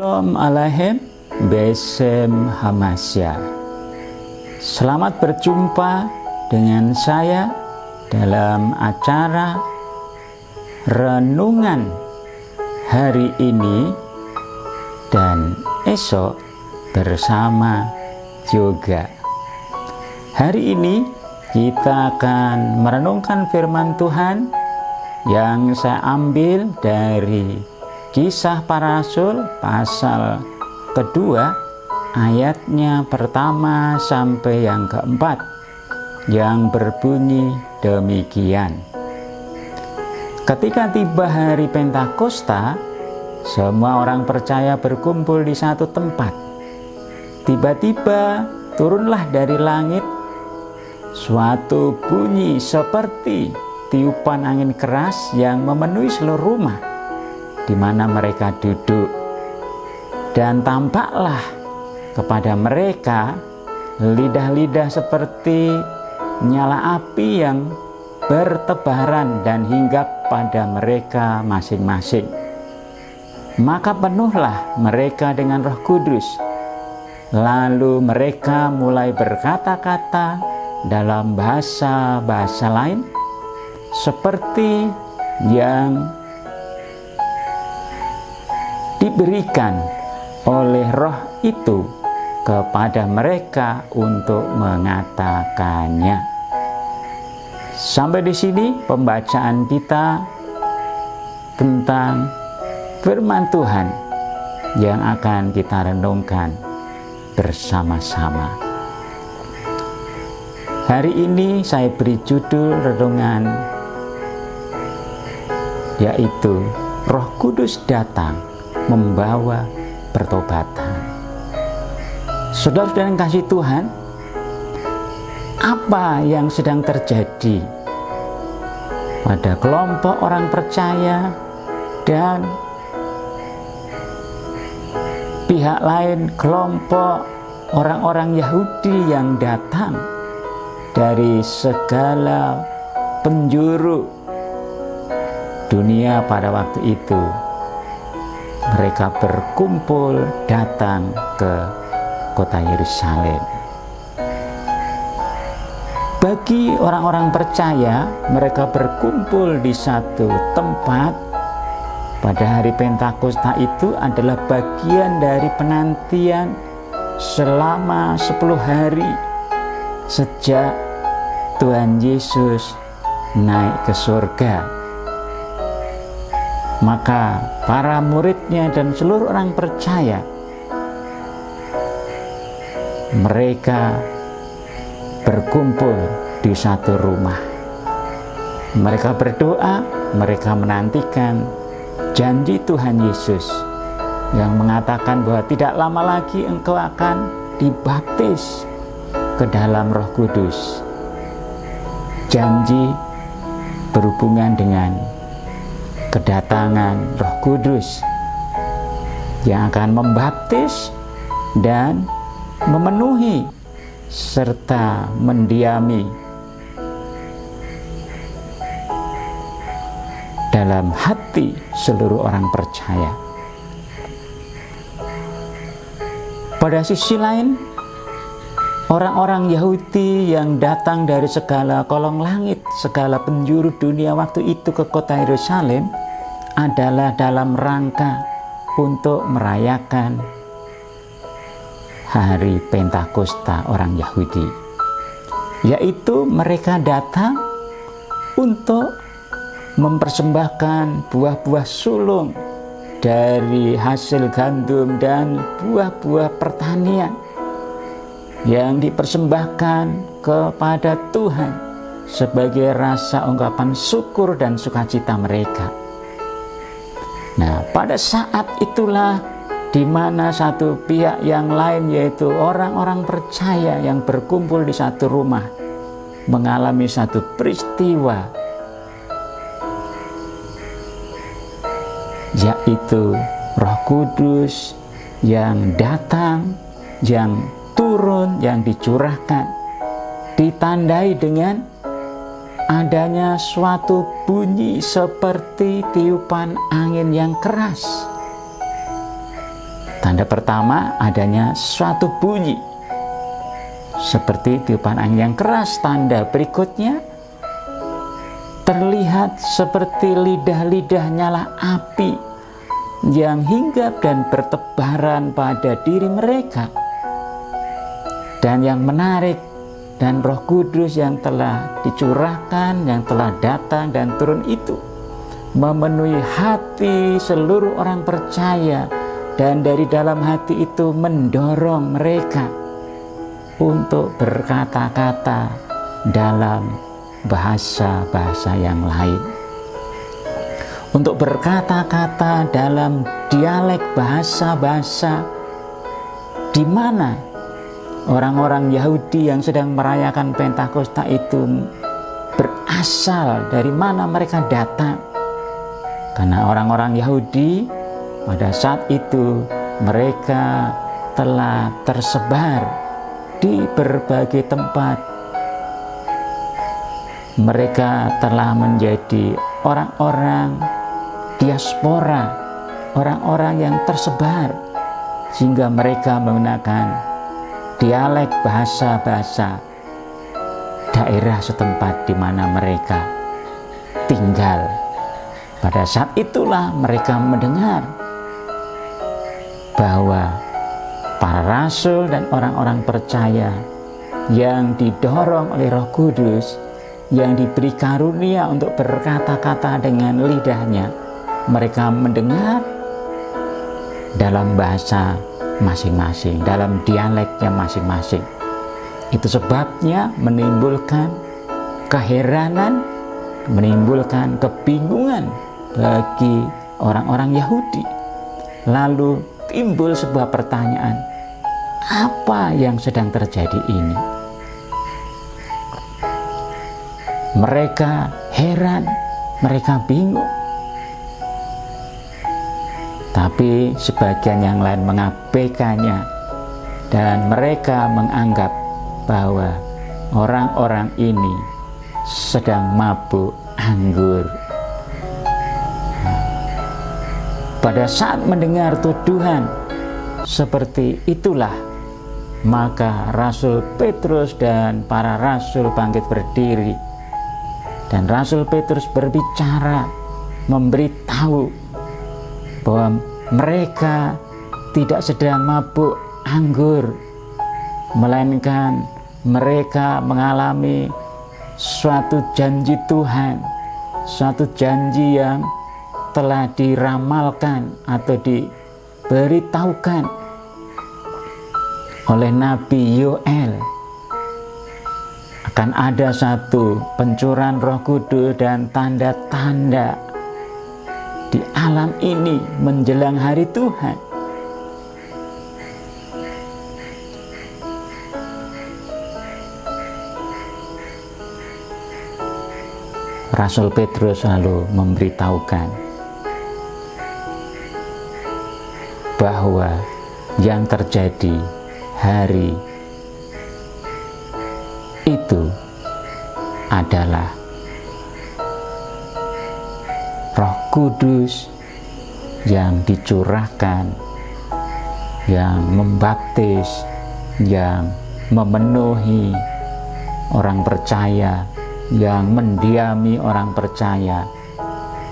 Shalom Aleichem Besem Hamasya. Selamat berjumpa dengan saya dalam acara renungan hari ini dan esok bersama yoga. Hari ini kita akan merenungkan firman Tuhan yang saya ambil dari Kisah Para Rasul pasal kedua ayatnya pertama sampai yang keempat, yang berbunyi demikian. Ketika tiba hari Pentakosta, semua orang percaya berkumpul di satu tempat. Tiba-tiba turunlah dari langit suatu bunyi seperti tiupan angin keras yang memenuhi seluruh rumah di mana mereka duduk, dan tampaklah kepada mereka lidah-lidah seperti nyala api yang bertebaran dan hinggap pada mereka masing-masing. Maka penuhlah mereka dengan Roh Kudus, lalu mereka mulai berkata-kata dalam bahasa-bahasa lain seperti yang diberikan oleh Roh itu kepada mereka untuk mengatakannya. Sampai di sini pembacaan kita tentang firman Tuhan yang akan kita renungkan bersama-sama. Hari ini saya beri judul renungan yaitu Roh Kudus datang membawa pertobatan. Saudara-saudara yang kasih Tuhan, apa yang sedang terjadi pada kelompok orang percaya dan pihak lain, kelompok orang-orang Yahudi yang datang dari segala penjuru dunia pada waktu itu? Mereka berkumpul datang ke kota Yerusalem. Bagi orang-orang percaya, mereka berkumpul di satu tempat pada hari Pentakosta itu adalah bagian dari penantian selama 10 hari sejak Tuhan Yesus naik ke surga. Maka para muridnya dan seluruh orang percaya, mereka berkumpul di satu rumah. Mereka berdoa, mereka menantikan janji Tuhan Yesus yang mengatakan bahwa tidak lama lagi engkau akan dibaptis ke dalam Roh Kudus. Janji berhubungan dengan kedatangan Roh Kudus yang akan membaptis dan memenuhi serta mendiami dalam hati seluruh orang percaya. Pada sisi lain, orang-orang Yahudi yang datang dari segala kolong langit, segala penjuru dunia waktu itu ke kota Yerusalem adalah dalam rangka untuk merayakan hari Pentakosta orang Yahudi, yaitu mereka datang untuk mempersembahkan buah-buah sulung dari hasil gandum dan buah-buah pertanian yang dipersembahkan kepada Tuhan sebagai rasa ungkapan syukur dan sukacita mereka. Nah, pada saat itulah di mana satu pihak yang lain, yaitu orang-orang percaya yang berkumpul di satu rumah, mengalami satu peristiwa, yaitu Roh Kudus yang datang, yang turun, yang dicurahkan, ditandai dengan adanya suatu bunyi seperti tiupan angin yang keras. Tanda pertama, adanya suatu bunyi seperti tiupan angin yang keras. Tanda berikutnya, terlihat seperti lidah-lidah nyala api yang hinggap dan bertebaran pada diri mereka. Dan yang menarik, dan Roh Kudus yang telah dicurahkan, yang telah datang dan turun itu memenuhi hati seluruh orang percaya, dan dari dalam hati itu mendorong mereka untuk berkata-kata dalam bahasa-bahasa yang lain, untuk berkata-kata dalam dialek bahasa-bahasa, di mana orang-orang Yahudi yang sedang merayakan Pentakosta itu berasal, dari mana mereka datang. Karena orang-orang Yahudi pada saat itu mereka telah tersebar di berbagai tempat. Mereka telah menjadi orang-orang diaspora, orang-orang yang tersebar, sehingga mereka menggunakan dialek bahasa-bahasa daerah setempat di mana mereka tinggal. Pada saat itulah mereka mendengar bahwa para rasul dan orang-orang percaya yang didorong oleh Roh Kudus, yang diberi karunia untuk berkata-kata dengan lidahnya, mereka mendengar dalam bahasa masing-masing, dalam dialeknya masing-masing. Itu sebabnya menimbulkan keheranan, menimbulkan kebingungan bagi orang-orang Yahudi. Lalu timbul sebuah pertanyaan, apa yang sedang terjadi ini? Mereka heran, mereka bingung. Tapi sebagian yang lain mengabaikannya, dan mereka menganggap bahwa orang-orang ini sedang mabuk anggur. Pada saat mendengar tuduhan seperti itulah, maka Rasul Petrus dan para rasul bangkit berdiri, dan Rasul Petrus berbicara, memberitahu bahwa mereka tidak sedang mabuk anggur, melainkan mereka mengalami suatu janji Tuhan, suatu janji yang telah diramalkan atau diberitahukan oleh Nabi Yoel. Akan ada satu pencurahan Roh Kudus dan tanda-tanda di alam ini menjelang hari Tuhan. Rasul Petrus lalu memberitahukan bahwa yang terjadi hari itu adalah Roh Kudus yang dicurahkan, yang membaptis, yang memenuhi orang percaya, yang mendiami orang percaya,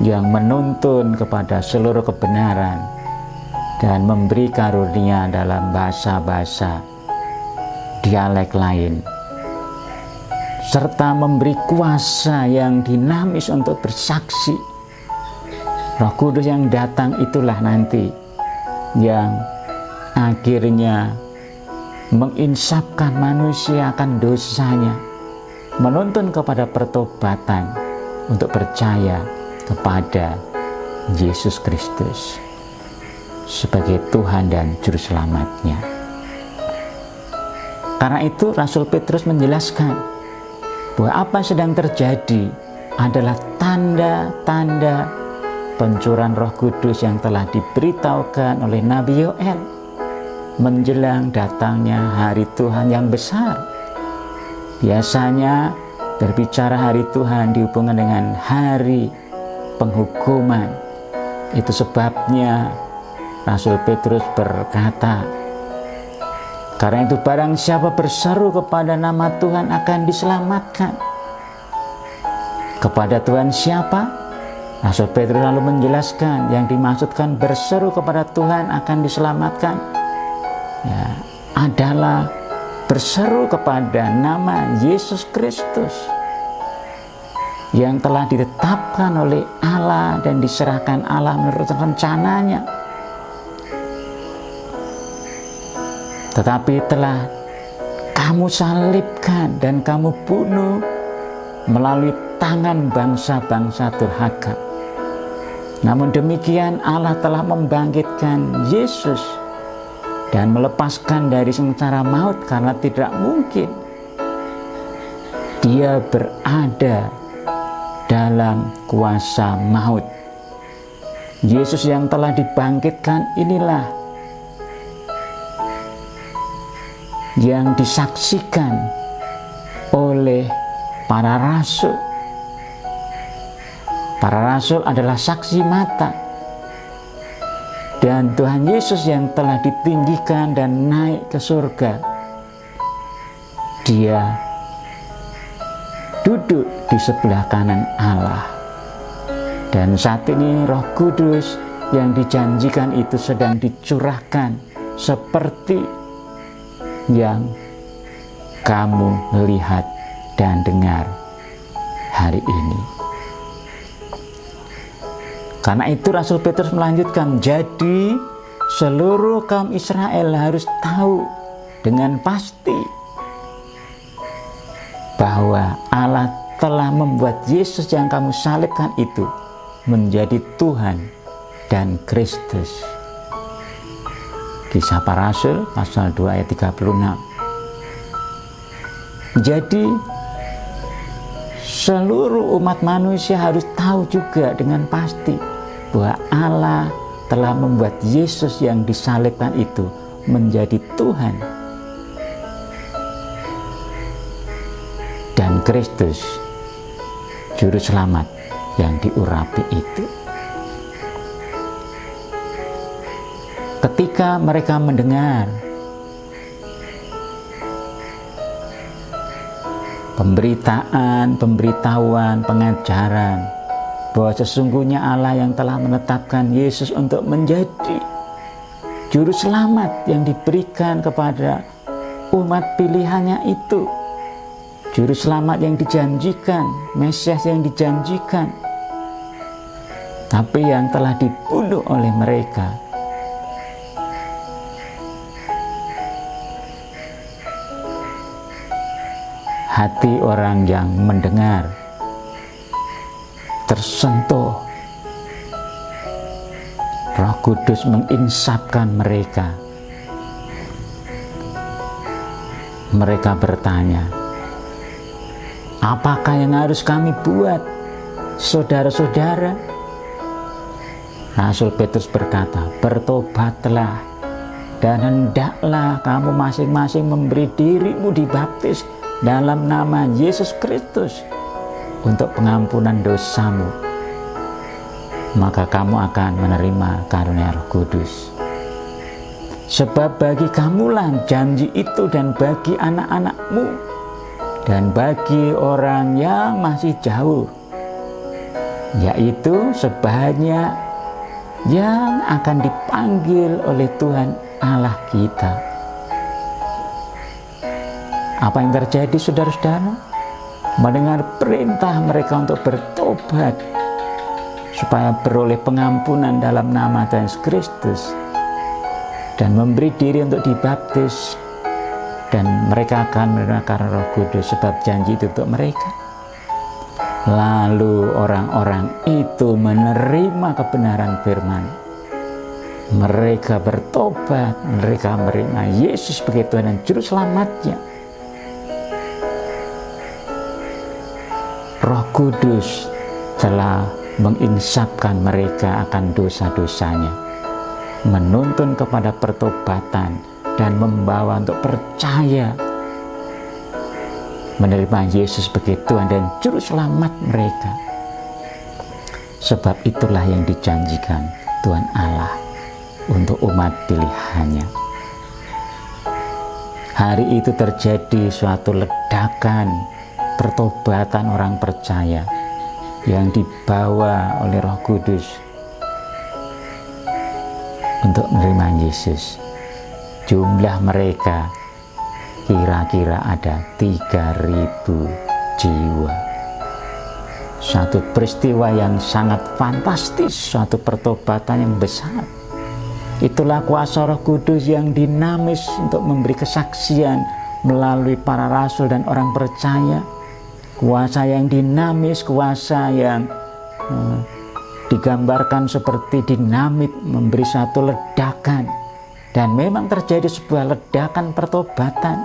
yang menuntun kepada seluruh kebenaran, dan memberi karunia dalam bahasa-bahasa dialek lain, serta memberi kuasa yang dinamis untuk bersaksi. Roh Kudus yang datang itulah nanti yang akhirnya menginsafkan manusia akan dosanya, menuntun kepada pertobatan untuk percaya kepada Yesus Kristus sebagai Tuhan dan Juru Selamatnya. Karena itu Rasul Petrus menjelaskan bahwa apa yang sedang terjadi adalah tanda-tanda pencurahan Roh Kudus yang telah diberitahukan oleh Nabi Yoel menjelang datangnya hari Tuhan yang besar. Biasanya berbicara hari Tuhan dihubungkan dengan hari penghukuman. Itu sebabnya Rasul Petrus berkata, karena itu barang siapa berseru kepada nama Tuhan akan diselamatkan. Kepada Tuhan siapa? Rasul Petrus lalu menjelaskan yang dimaksudkan berseru kepada Tuhan akan diselamatkan ya, adalah berseru kepada nama Yesus Kristus yang telah ditetapkan oleh Allah dan diserahkan Allah menurut rencananya, tetapi telah kamu salibkan dan kamu bunuh melalui tangan bangsa-bangsa durhaka. Namun demikian Allah telah membangkitkan Yesus dan melepaskan dari sengsara maut, karena tidak mungkin Dia berada dalam kuasa maut. Yesus yang telah dibangkitkan inilah yang disaksikan oleh para rasul. Para rasul adalah saksi mata, dan Tuhan Yesus yang telah ditinggikan dan naik ke surga, Dia duduk di sebelah kanan Allah. Dan saat ini Roh Kudus yang dijanjikan itu sedang dicurahkan seperti yang kamu lihat dan dengar hari ini. Karena itu Rasul Petrus melanjutkan, jadi seluruh kaum Israel harus tahu dengan pasti bahwa Allah telah membuat Yesus yang kamu salibkan itu menjadi Tuhan dan Kristus. Kisah Para Rasul pasal 2 ayat 36. Jadi seluruh umat manusia harus tahu juga dengan pasti bahwa Allah telah membuat Yesus yang disalibkan itu menjadi Tuhan dan Kristus, juru selamat yang diurapi itu. Ketika mereka mendengar pemberitahuan, pengajaran bahwa sesungguhnya Allah yang telah menetapkan Yesus untuk menjadi juru selamat yang diberikan kepada umat pilihannya itu, juru selamat yang dijanjikan, Mesias yang dijanjikan, tapi yang telah dibunuh oleh mereka. Hati orang yang mendengar tersentuh. Roh Kudus menginsapkan mereka. Mereka bertanya, apakah yang harus kami buat, saudara-saudara? Rasul Petrus berkata, bertobatlah dan hendaklah kamu masing-masing memberi dirimu dibaptis dalam nama Yesus Kristus untuk pengampunan dosamu, maka kamu akan menerima karunia Roh Kudus. Sebab bagi kamulah janji itu, dan bagi anak-anakmu, dan bagi orang yang masih jauh, yaitu sebanyak yang akan dipanggil oleh Tuhan Allah kita. Apa yang terjadi, saudara-saudara? Mendengar perintah mereka untuk bertobat supaya beroleh pengampunan dalam nama Tuhan Yesus Kristus dan memberi diri untuk dibaptis, dan mereka akan menerima karunia Roh Kudus sebab janji itu untuk mereka. Lalu orang-orang itu menerima kebenaran firman. Mereka bertobat, mereka menerima Yesus sebagai Tuhan dan Juru Selamatnya. Roh Kudus telah menginsapkan mereka akan dosa-dosanya, menuntun kepada pertobatan, dan membawa untuk percaya menerima Yesus sebagai Tuhan dan Juru Selamat mereka. Sebab itulah yang dijanjikan Tuhan Allah untuk umat pilihannya. Hari itu terjadi suatu ledakan pertobatan orang percaya yang dibawa oleh Roh Kudus untuk menerima Yesus. Jumlah mereka kira-kira ada 3.000 jiwa. Suatu peristiwa yang sangat fantastis, suatu pertobatan yang besar. Itulah kuasa Roh Kudus yang dinamis untuk memberi kesaksian melalui para rasul dan orang percaya. Kuasa yang dinamis, kuasa yang digambarkan seperti dinamit, memberi satu ledakan. Dan memang terjadi sebuah ledakan pertobatan.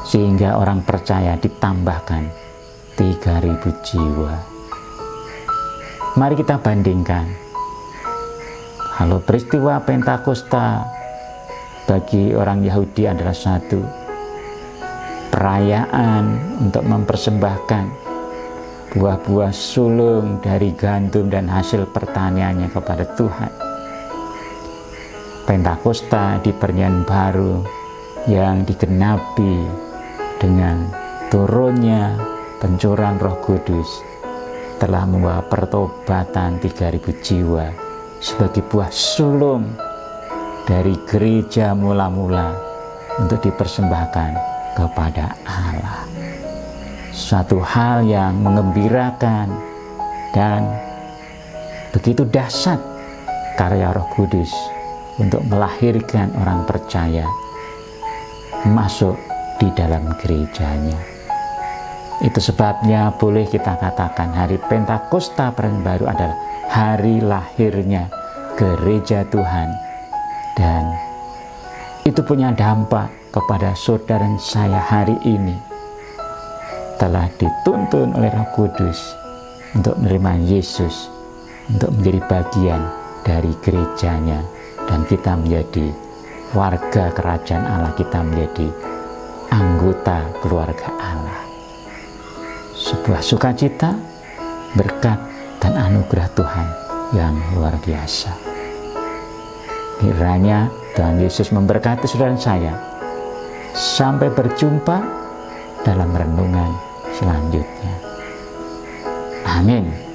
Sehingga orang percaya ditambahkan 3.000 jiwa. Mari kita bandingkan. Kalau peristiwa Pentakosta bagi orang Yahudi adalah satu perayaan untuk mempersembahkan buah-buah sulung dari gandum dan hasil pertaniannya kepada Tuhan. Pentakosta di Perjanjian Baru yang digenapi dengan turunnya pencurahan Roh Kudus telah membawa pertobatan 3.000 jiwa sebagai buah sulung dari gereja mula-mula untuk dipersembahkan kepada Allah. Suatu hal yang mengembirakan dan begitu dahsyat karya Roh Kudus untuk melahirkan orang percaya masuk di dalam gerejanya. Itu sebabnya boleh kita katakan hari Pentakosta Perjanjian Baru adalah hari lahirnya gereja Tuhan, dan itu punya dampak kepada saudara dan saya hari ini. Telah dituntun oleh Roh Kudus untuk menerima Yesus, untuk menjadi bagian dari gerejanya, dan kita menjadi warga kerajaan Allah, kita menjadi anggota keluarga Allah. Sebuah sukacita, berkat, dan anugerah Tuhan yang luar biasa. Kiranya Tuhan Yesus memberkati saudara saya. Sampai berjumpa dalam renungan selanjutnya. Amin.